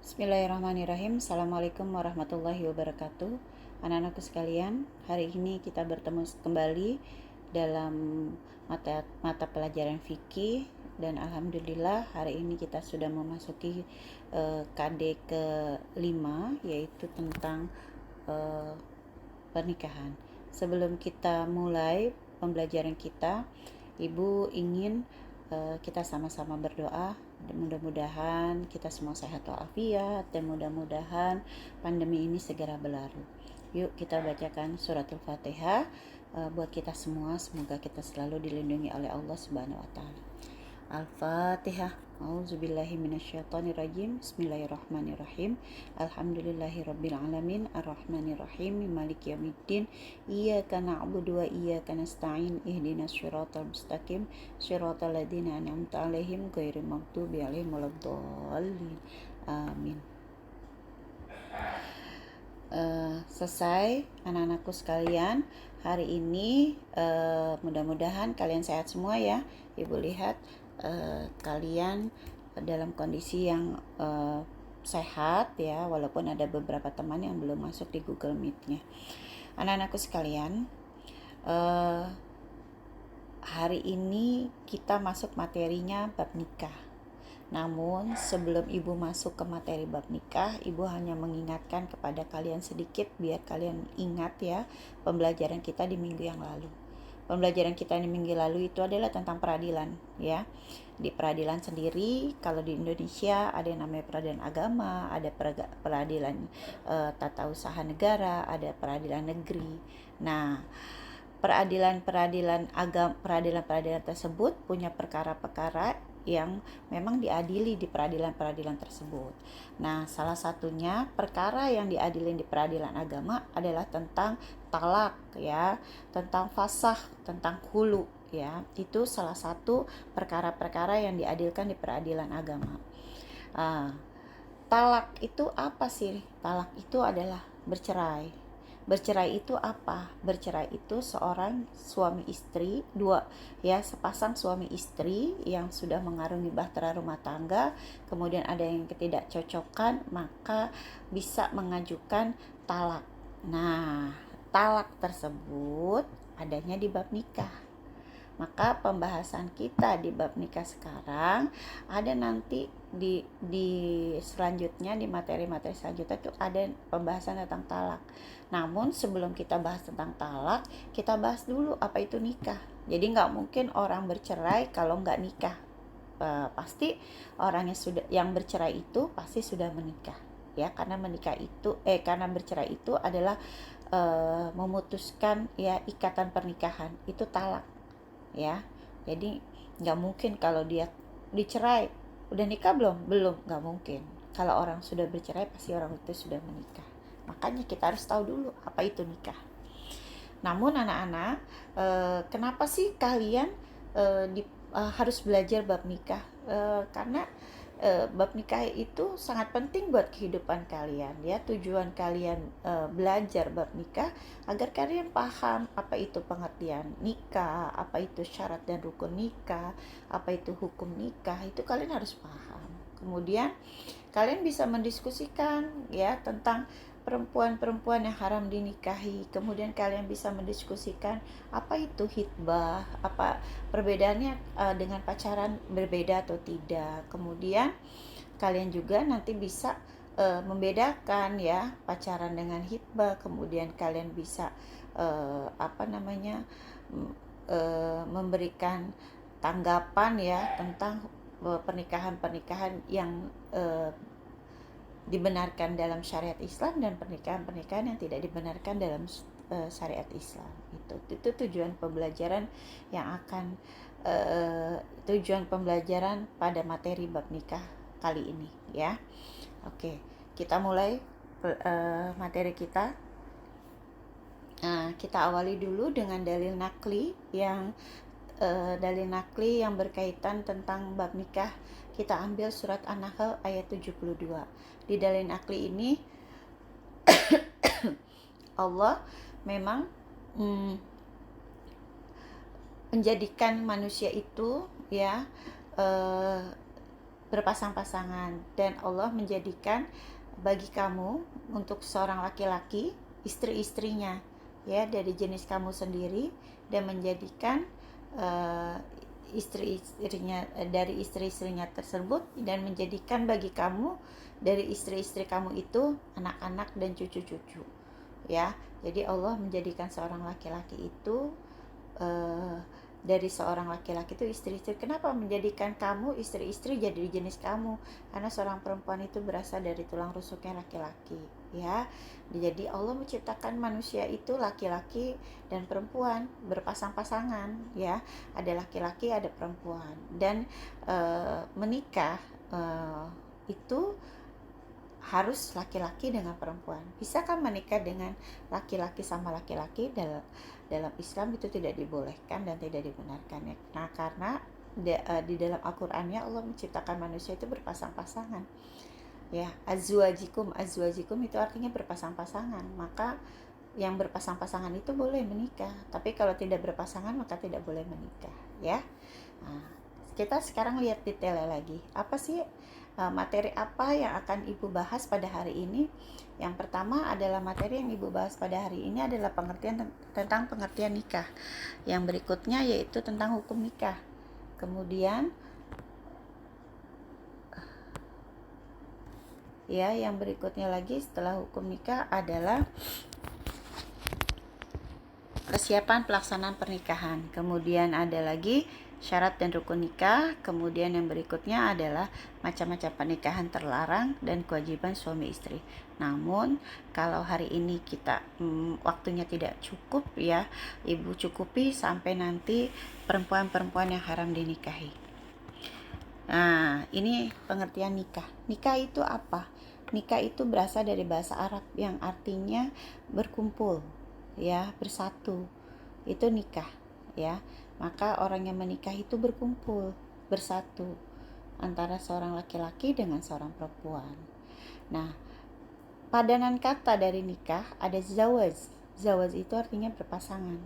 Bismillahirrahmanirrahim. Assalamualaikum warahmatullahi wabarakatuh. Anak-anakku sekalian, hari ini kita bertemu kembali dalam mata pelajaran fikih, dan alhamdulillah hari ini kita sudah memasuki KD ke-5, yaitu tentang pernikahan. Sebelum kita mulai pembelajaran kita, Ibu ingin kita sama-sama berdoa. Mudah-mudahan kita semua sehat walafiat, dan mudah-mudahan pandemi ini segera berlalu. Yuk kita bacakan suratul Fatihah buat kita semua. Semoga kita selalu dilindungi oleh Allah Subhanahu wa taala. Al-Fatihah. A'udzubillahi minasyaitonirrajim. Bismillahirrahmanirrahim. Alhamdulillahirabbil alamin, arrahmanirrahim, maliki yaumiddin. Iyyaka na'budu wa iyyaka nasta'in. Ihdinas shiratal mustaqim, shiratal ladzina an'amta 'alaihim ghairil maghdubi 'alaihim waladdallin. Amin. Selesai anak-anakku sekalian. Hari ini mudah-mudahan kalian sehat semua ya. Ibu lihat kalian dalam kondisi yang sehat ya, walaupun ada beberapa teman yang belum masuk di Google Meet-nya. Anak-anakku sekalian, hari ini kita masuk materinya bab nikah. Namun sebelum Ibu masuk ke materi bab nikah, Ibu hanya mengingatkan kepada kalian sedikit biar kalian ingat ya pembelajaran kita di minggu yang lalu. Pembelajaran kita di minggu lalu itu adalah tentang peradilan ya. Di peradilan sendiri, kalau di Indonesia ada yang namanya peradilan agama, ada peradilan tata usaha negara, ada peradilan negeri. Nah, peradilan tersebut punya perkara-perkara yang memang diadili di peradilan-peradilan tersebut. Nah, salah satunya perkara yang diadili di peradilan agama adalah tentang talak ya, tentang fasakh, tentang hulu ya. Itu salah satu perkara-perkara yang diadilkan di peradilan agama. Talak itu apa sih? Talak itu adalah bercerai. Bercerai itu apa? Bercerai itu seorang suami istri, sepasang suami istri yang sudah mengarungi bahtera rumah tangga, kemudian ada yang ketidakcocokan, maka bisa mengajukan talak. Nah, talak tersebut adanya di bab nikah. Maka pembahasan kita di bab nikah sekarang ada nanti di selanjutnya, di materi-materi selanjutnya itu ada pembahasan tentang talak. Namun sebelum kita bahas tentang talak, kita bahas dulu apa itu nikah. Jadi nggak mungkin orang bercerai kalau nggak nikah. Pasti orang yang bercerai itu pasti sudah menikah ya, karena bercerai itu adalah memutuskan ya ikatan pernikahan, itu talak ya. Jadi nggak mungkin kalau dia dicerai udah nikah belum, nggak mungkin. Kalau orang sudah bercerai pasti orang itu sudah menikah. Makanya kita harus tahu dulu apa itu nikah. Namun anak-anak, kenapa sih kalian harus belajar bab nikah? Karena bab nikah itu sangat penting buat kehidupan kalian ya. Tujuan kalian belajar bab nikah agar kalian paham apa itu pengertian nikah, apa itu syarat dan rukun nikah, apa itu hukum nikah, itu kalian harus paham. Kemudian kalian bisa mendiskusikan ya tentang perempuan-perempuan yang haram dinikahi. Kemudian kalian bisa mendiskusikan apa itu hitbah, apa perbedaannya dengan pacaran, berbeda atau tidak. Kemudian kalian juga nanti bisa membedakan ya pacaran dengan hitbah. Kemudian kalian bisa memberikan tanggapan ya tentang pernikahan-pernikahan yang dibenarkan dalam syariat Islam dan pernikahan-pernikahan yang tidak dibenarkan dalam syariat Islam. Itu tujuan pembelajaran tujuan pembelajaran pada materi bab nikah kali ini ya. Oke, kita mulai materi kita. Kita awali dulu dengan dalil nakli yang berkaitan tentang bab nikah. Kita ambil surat An-Nahl ayat 72. Di dalil nakli ini Allah memang menjadikan manusia itu ya berpasang-pasangan, dan Allah menjadikan bagi kamu untuk seorang laki-laki istri-istrinya ya dari jenis kamu sendiri, dan menjadikan istri-istrinya dari istri-istrinya tersebut, dan menjadikan bagi kamu dari istri-istri kamu itu anak-anak dan cucu-cucu ya. Jadi Allah menjadikan seorang laki-laki itu dari seorang laki-laki itu istri-istri. Kenapa menjadikan kamu istri-istri jadi jenis kamu? Karena seorang perempuan itu berasal dari tulang rusuknya laki-laki ya. Jadi Allah menciptakan manusia itu laki-laki dan perempuan berpasang-pasangan ya. Ada laki-laki, ada perempuan, dan menikah itu harus laki-laki dengan perempuan. Bisa kan menikah dengan laki-laki sama laki-laki? Dalam Islam itu tidak dibolehkan dan tidak dibenarkan ya. Nah, karena di dalam Al-Qur'annya Allah menciptakan manusia itu berpasang-pasangan ya. Azwajikum itu artinya berpasang-pasangan. Maka yang berpasang-pasangan itu boleh menikah, tapi kalau tidak berpasangan maka tidak boleh menikah ya. Nah, kita sekarang lihat detailnya lagi. Apa sih materi apa yang akan Ibu bahas pada hari ini? Yang pertama adalah materi yang Ibu bahas pada hari ini adalah tentang pengertian nikah. Yang berikutnya yaitu tentang hukum nikah. Kemudian ya, yang berikutnya lagi setelah hukum nikah adalah persiapan pelaksanaan pernikahan. Kemudian ada lagi syarat dan rukun nikah. Kemudian yang berikutnya adalah macam-macam pernikahan terlarang dan kewajiban suami istri. Namun kalau hari ini kita waktunya tidak cukup ya, Ibu cukupi sampai nanti perempuan-perempuan yang haram dinikahi. Nah, ini pengertian nikah. Nikah itu apa? Nikah itu berasal dari bahasa Arab yang artinya berkumpul ya, bersatu. Itu nikah ya. Maka orang yang menikah itu berkumpul, bersatu antara seorang laki-laki dengan seorang perempuan. Nah, padanan kata dari nikah ada zawaj. Zawaj itu artinya berpasangan.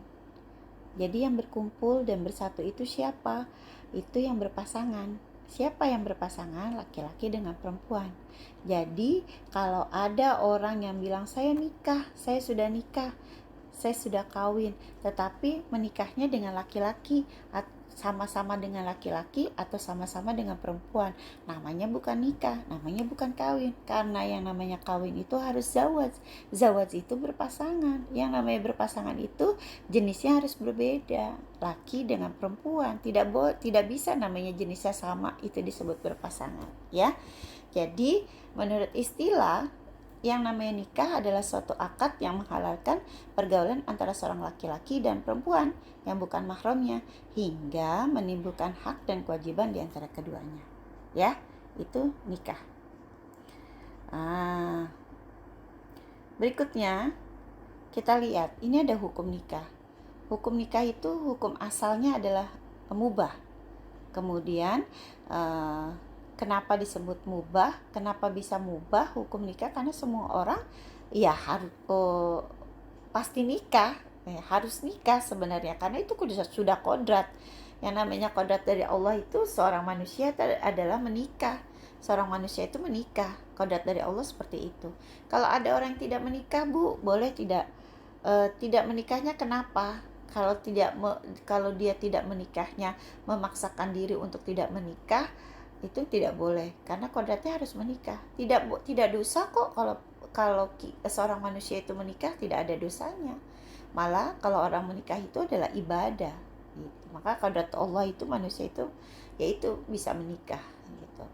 Jadi yang berkumpul dan bersatu itu siapa? Itu yang berpasangan. Siapa yang berpasangan? Laki-laki dengan perempuan. Jadi kalau ada orang yang bilang saya nikah, saya sudah nikah, saya sudah kawin, tetapi menikahnya dengan laki-laki, sama-sama dengan laki-laki atau sama-sama dengan perempuan, namanya bukan nikah, namanya bukan kawin. Karena yang namanya kawin itu harus zawaj. Zawaj itu berpasangan. Yang namanya berpasangan itu jenisnya harus berbeda, laki dengan perempuan. Tidak bisa namanya jenisnya sama itu disebut berpasangan ya. Jadi menurut istilah, yang namanya nikah adalah suatu akad yang menghalalkan pergaulan antara seorang laki-laki dan perempuan yang bukan mahramnya, hingga menimbulkan hak dan kewajiban di antara keduanya. Ya, itu nikah. Berikutnya kita lihat, ini ada hukum nikah. Hukum nikah itu hukum asalnya adalah mubah. Kemudian kenapa disebut mubah? Kenapa bisa mubah hukum nikah? Karena semua orang ya harus pasti nikah, harus nikah sebenarnya, karena itu sudah kodrat. Yang namanya kodrat dari Allah itu seorang manusia adalah menikah. Seorang manusia itu menikah, kodrat dari Allah seperti itu. Kalau ada orang yang tidak menikah, Bu, boleh tidak menikahnya? Kenapa? Kalau dia tidak menikahnya, memaksakan diri untuk tidak menikah, itu tidak boleh, karena kodratnya harus menikah. Tidak dosa kok kalau seorang manusia itu menikah, tidak ada dosanya. Malah kalau orang menikah itu adalah ibadah gitu. Maka kodrat Allah itu manusia itu yaitu bisa menikah gitu.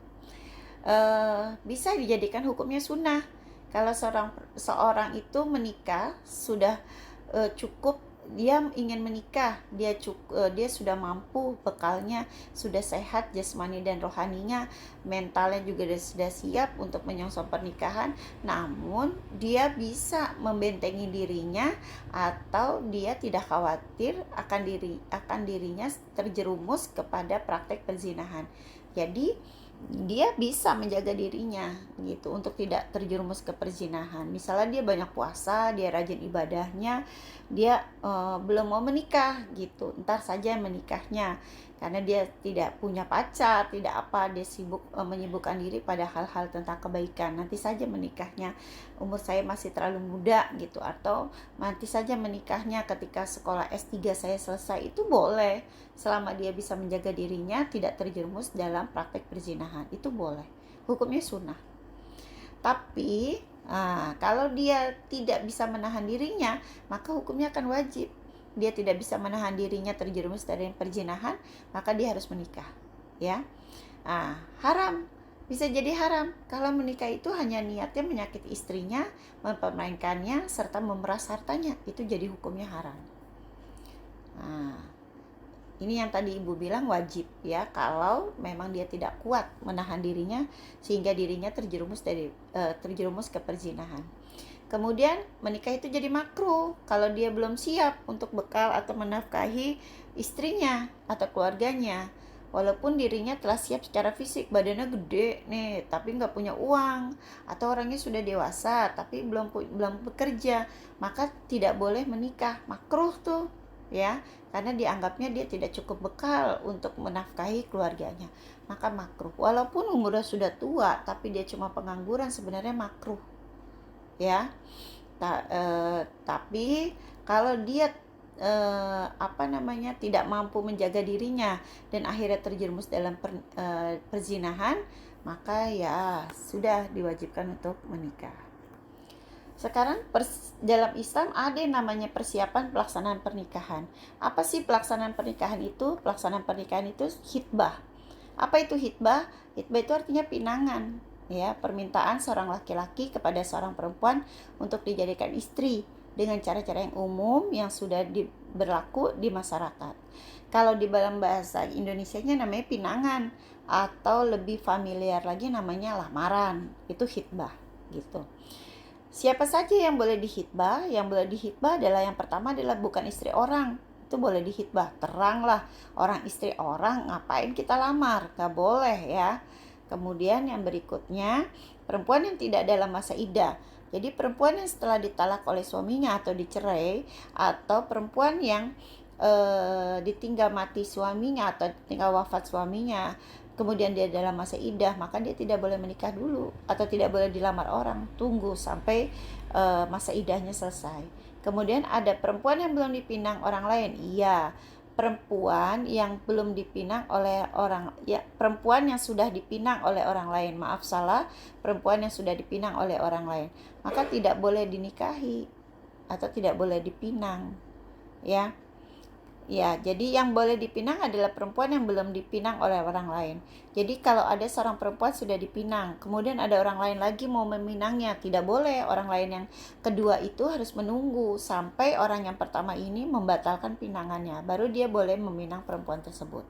Bisa dijadikan hukumnya sunnah. Kalau seorang itu menikah sudah cukup, dia ingin menikah, dia sudah mampu, bekalnya sudah sehat jasmani dan rohaninya, mentalnya juga sudah siap untuk menyongsong pernikahan, namun dia bisa membentengi dirinya atau dia tidak khawatir akan dirinya terjerumus kepada praktek perzinahan. Jadi dia bisa menjaga dirinya gitu untuk tidak terjerumus ke perzinahan. Misalnya dia banyak puasa, dia rajin ibadahnya, dia belum mau menikah gitu, ntar saja menikahnya, karena dia tidak punya pacar, tidak apa, dia sibuk menyibukkan diri pada hal-hal tentang kebaikan. Nanti saja menikahnya, umur saya masih terlalu muda gitu, atau nanti saja menikahnya ketika sekolah S3 saya selesai, itu boleh selama dia bisa menjaga dirinya tidak terjerumus dalam praktek perzinahan, itu boleh, hukumnya sunnah. Tapi kalau dia tidak bisa menahan dirinya, maka hukumnya akan wajib. Dia tidak bisa menahan dirinya terjerumus dari perzinahan, maka dia harus menikah, ya. Haram, bisa jadi haram kalau menikah itu hanya niatnya menyakiti istrinya, mempermainkannya, serta memeras hartanya, itu jadi hukumnya haram. Ini yang tadi Ibu bilang wajib, ya, kalau memang dia tidak kuat menahan dirinya sehingga dirinya terjerumus ke perzinahan. Kemudian menikah itu jadi makruh kalau dia belum siap untuk bekal atau menafkahi istrinya atau keluarganya. Walaupun dirinya telah siap secara fisik, badannya gede nih, tapi nggak punya uang, atau orangnya sudah dewasa tapi belum bekerja, maka tidak boleh menikah, makruh tuh, ya, karena dianggapnya dia tidak cukup bekal untuk menafkahi keluarganya, maka makruh. Walaupun umurnya sudah tua tapi dia cuma pengangguran, sebenarnya makruh, ya. Tapi kalau dia tidak mampu menjaga dirinya dan akhirnya terjerumus dalam perzinahan, maka ya sudah diwajibkan untuk menikah. Sekarang dalam Islam ada yang namanya persiapan pelaksanaan pernikahan. Apa sih pelaksanaan pernikahan itu? Pelaksanaan pernikahan itu khitbah. Apa itu khitbah? Khitbah itu artinya pinangan, ya, permintaan seorang laki-laki kepada seorang perempuan untuk dijadikan istri dengan cara-cara yang umum yang sudah berlaku di masyarakat. Kalau di dalam bahasa Indonesianya namanya pinangan, atau lebih familiar lagi namanya lamaran. Itu khitbah gitu. Siapa saja yang boleh dihitbah? Yang boleh dihitbah adalah, yang pertama adalah bukan istri orang, itu boleh dihitbah. Teranglah, orang istri orang ngapain kita lamar? Gak boleh, ya. Kemudian yang berikutnya, perempuan yang tidak dalam masa iddah. Jadi perempuan yang setelah ditalak oleh suaminya atau dicerai, atau perempuan yang ditinggal mati suaminya atau ditinggal wafat suaminya, kemudian dia dalam masa iddah, maka dia tidak boleh menikah dulu atau tidak boleh dilamar orang, tunggu sampai masa iddahnya selesai. Kemudian ada perempuan yang belum dipinang orang lain. Iya, perempuan yang belum dipinang oleh perempuan yang sudah dipinang oleh orang lain, maaf salah, perempuan yang sudah dipinang oleh orang lain, maka tidak boleh dinikahi atau tidak boleh dipinang, ya. Ya, jadi yang boleh dipinang adalah perempuan yang belum dipinang oleh orang lain. Jadi kalau ada seorang perempuan sudah dipinang, kemudian ada orang lain lagi mau meminangnya, tidak boleh. Orang lain yang kedua itu harus menunggu sampai orang yang pertama ini membatalkan pinangannya, baru dia boleh meminang perempuan tersebut.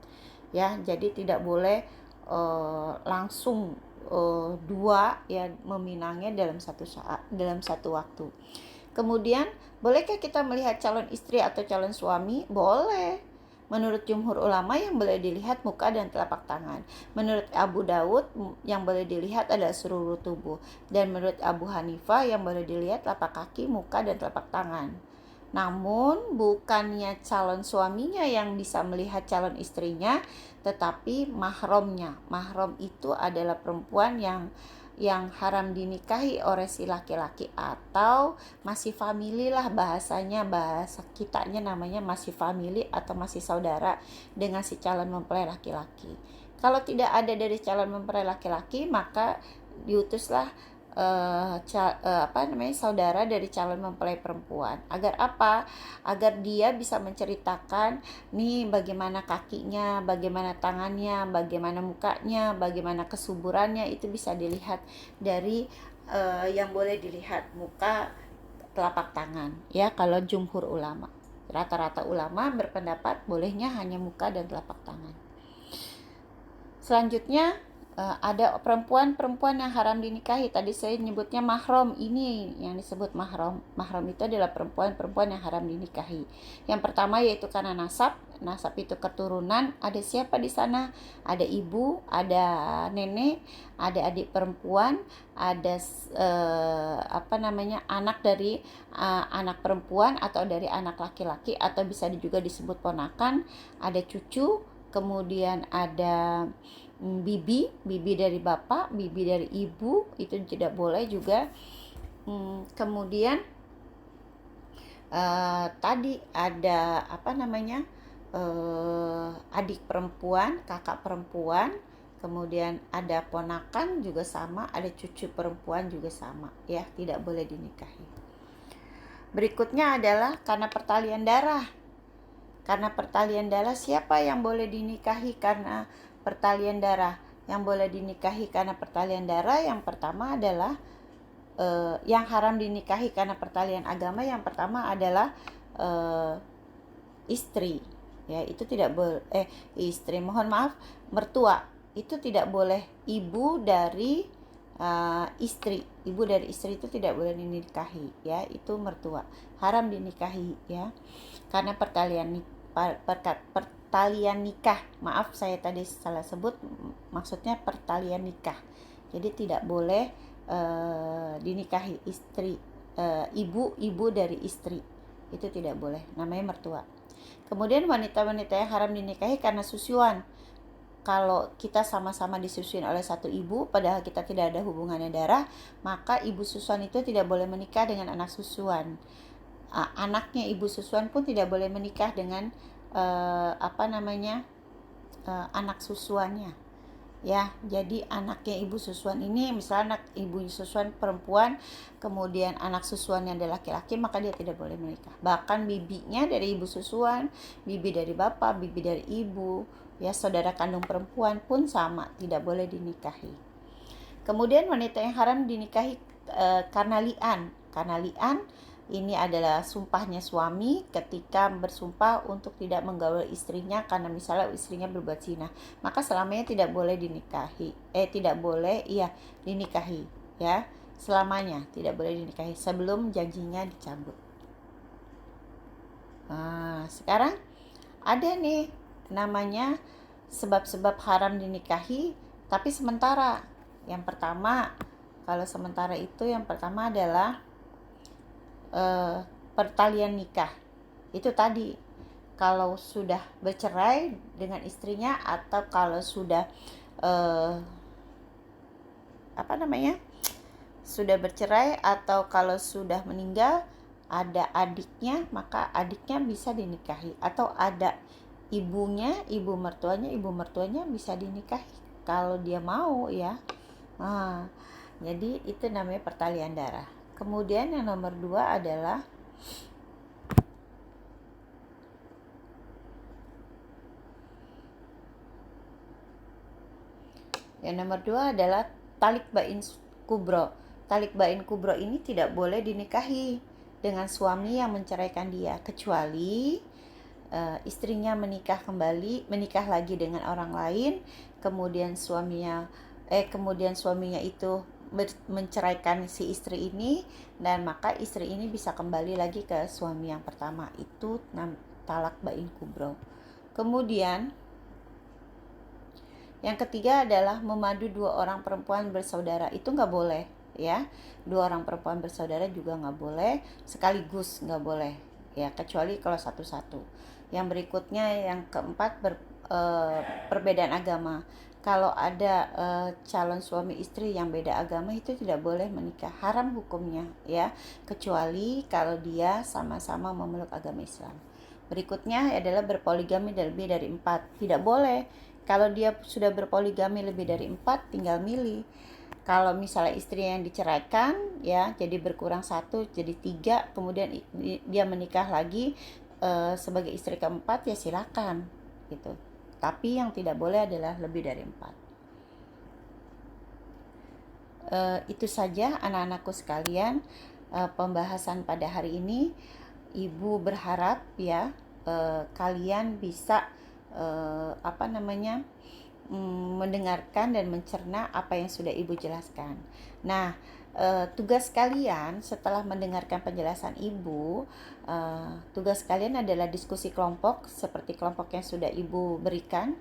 Ya, jadi tidak boleh langsung dua ya meminangnya dalam satu waktu. Kemudian, bolehkah kita melihat calon istri atau calon suami? Boleh. Menurut jumhur ulama yang boleh dilihat muka dan telapak tangan. Menurut Abu Daud yang boleh dilihat adalah seluruh tubuh. Dan menurut Abu Hanifah yang boleh dilihat telapak kaki, muka, dan telapak tangan. Namun bukannya calon suaminya yang bisa melihat calon istrinya, tetapi mahramnya. Mahram itu adalah perempuan yang haram dinikahi oleh si laki-laki, atau masih family lah, bahasa kitanya namanya masih family atau masih saudara dengan si calon mempelai laki-laki. Kalau tidak ada dari calon mempelai laki-laki, maka diutuslah saudara dari calon mempelai perempuan. Agar apa? Agar dia bisa menceritakan nih bagaimana kakinya, bagaimana tangannya, bagaimana mukanya, bagaimana kesuburannya, itu bisa dilihat dari yang boleh dilihat muka, telapak tangan, ya. Kalau jumhur ulama, rata-rata ulama berpendapat bolehnya hanya muka dan telapak tangan. Selanjutnya ada perempuan yang haram dinikahi. Tadi saya nyebutnya mahram, ini yang disebut mahram. Mahram itu adalah perempuan yang haram dinikahi. Yang pertama yaitu karena nasab. Nasab itu keturunan. Ada siapa di sana? Ada ibu, ada nenek, ada adik perempuan, ada anak dari anak perempuan atau dari anak laki-laki, atau bisa juga disebut ponakan, ada cucu, kemudian ada bibi dari bapak, bibi dari ibu, itu tidak boleh juga. Kemudian tadi ada adik perempuan, kakak perempuan, kemudian ada ponakan juga sama, ada cucu perempuan juga sama, ya, tidak boleh dinikahi. Berikutnya adalah karena pertalian darah. Karena pertalian darah, siapa yang boleh dinikahi karena pertalian darah? Yang boleh dinikahi karena pertalian darah, yang pertama adalah yang haram dinikahi karena pertalian agama, yang pertama adalah istri, ya, itu tidak boleh. Istri, mohon maaf, mertua, itu tidak boleh. Ibu dari istri itu tidak boleh dinikahi, ya, itu mertua, haram dinikahi, ya, karena pertalian nikah. Maaf, saya tadi salah sebut, maksudnya pertalian nikah. Jadi tidak boleh dinikahi istri, ibu dari istri, itu tidak boleh, namanya mertua. Kemudian wanita-wanita yang haram dinikahi karena susuan. Kalau kita sama-sama disusuin oleh satu ibu, padahal kita tidak ada hubungannya darah, maka ibu susuan itu tidak boleh menikah dengan anak susuan. Anaknya ibu susuan pun tidak boleh menikah dengan anak susuannya, ya. Jadi anaknya ibu susuan ini, misalnya anak ibu susuan perempuan, kemudian anak susuannya adalah laki-laki, maka dia tidak boleh menikah. Bahkan bibinya dari ibu susuan, bibi dari bapak, bibi dari ibu, ya, saudara kandung perempuan pun sama, tidak boleh dinikahi. Kemudian wanita yang haram dinikahi karena li'an. Karena li'an ini adalah sumpahnya suami ketika bersumpah untuk tidak menggaul istrinya karena misalnya istrinya berbuat zina, maka selamanya tidak boleh dinikahi. Dinikahi, ya. Selamanya tidak boleh dinikahi sebelum janjinya dicabut. Sekarang ada nih namanya sebab-sebab haram dinikahi tapi sementara. Yang pertama, kalau sementara itu, yang pertama adalah pertalian nikah. Itu tadi kalau sudah bercerai dengan istrinya, atau kalau sudah sudah bercerai, atau kalau sudah meninggal ada adiknya, maka adiknya bisa dinikahi, atau ada ibunya, ibu mertuanya bisa dinikahi kalau dia mau, ya. Jadi itu namanya pertalian darah. Kemudian yang nomor 2 adalah talik bain kubro. Talik bain kubro ini tidak boleh dinikahi dengan suami yang menceraikan dia, kecuali istrinya menikah lagi dengan orang lain, kemudian suaminya itu menceraikan si istri ini, dan maka istri ini bisa kembali lagi ke suami yang pertama. Itu talak bain kubro. Kemudian yang ketiga adalah memadu 2 orang perempuan bersaudara. Itu nggak boleh, ya. 2 orang perempuan bersaudara juga nggak boleh, sekaligus nggak boleh, ya, kecuali kalau satu-satu. Yang berikutnya, yang keempat, perbedaan agama. Kalau ada calon suami istri yang beda agama, itu tidak boleh menikah, haram hukumnya, ya, kecuali kalau dia sama-sama memeluk agama Islam. Berikutnya adalah berpoligami lebih dari 4. Tidak boleh. Kalau dia sudah berpoligami lebih dari 4, tinggal milih. Kalau misalnya istri yang diceraikan, ya, jadi berkurang 1 jadi 3, kemudian dia menikah lagi sebagai istri keempat, ya silakan, gitu. Tapi yang tidak boleh adalah lebih dari 4. Itu saja anak-anakku sekalian, pembahasan pada hari ini. Ibu berharap, ya, kalian bisa mendengarkan dan mencerna apa yang sudah ibu jelaskan. Nah, tugas kalian setelah mendengarkan penjelasan ibu, tugas kalian adalah diskusi kelompok seperti kelompok yang sudah ibu berikan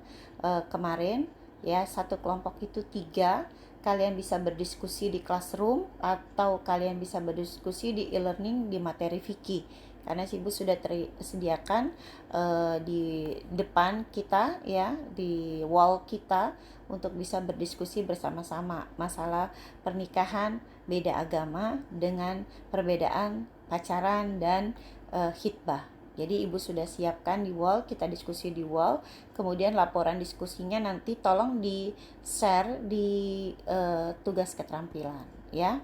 kemarin, ya. Satu kelompok itu 3. Kalian bisa berdiskusi di classroom, atau kalian bisa berdiskusi di e-learning di materi fikih. karena ibu sudah tersediakan di depan kita ya, di wall kita, untuk bisa berdiskusi bersama-sama masalah pernikahan beda agama dengan perbedaan pacaran dan khitbah. Jadi ibu sudah siapkan di wall, kita diskusi di wall, kemudian laporan diskusinya nanti tolong di share di tugas keterampilan ya.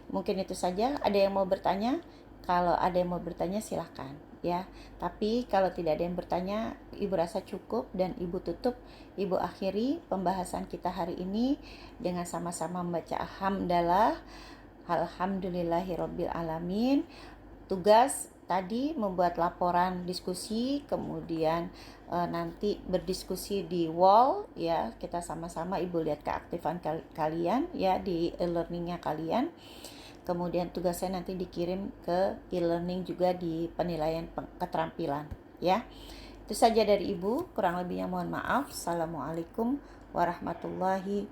Mungkin itu saja. Ada yang mau bertanya? Kalau ada yang mau bertanya silahkan ya. Tapi kalau tidak ada yang bertanya, ibu rasa cukup dan ibu tutup, ibu akhiri pembahasan kita hari ini dengan sama-sama membaca alhamdulillah, alhamdulillahirabbil alamin. Tugas tadi membuat laporan diskusi, kemudian nanti berdiskusi di wall ya, kita sama-sama ibu lihat keaktifan kalian ya di e-learningnya kalian. Kemudian tugas saya nanti dikirim ke e-learning juga di penilaian keterampilan ya. Itu saja dari ibu, kurang lebihnya mohon maaf. Assalamualaikum warahmatullahi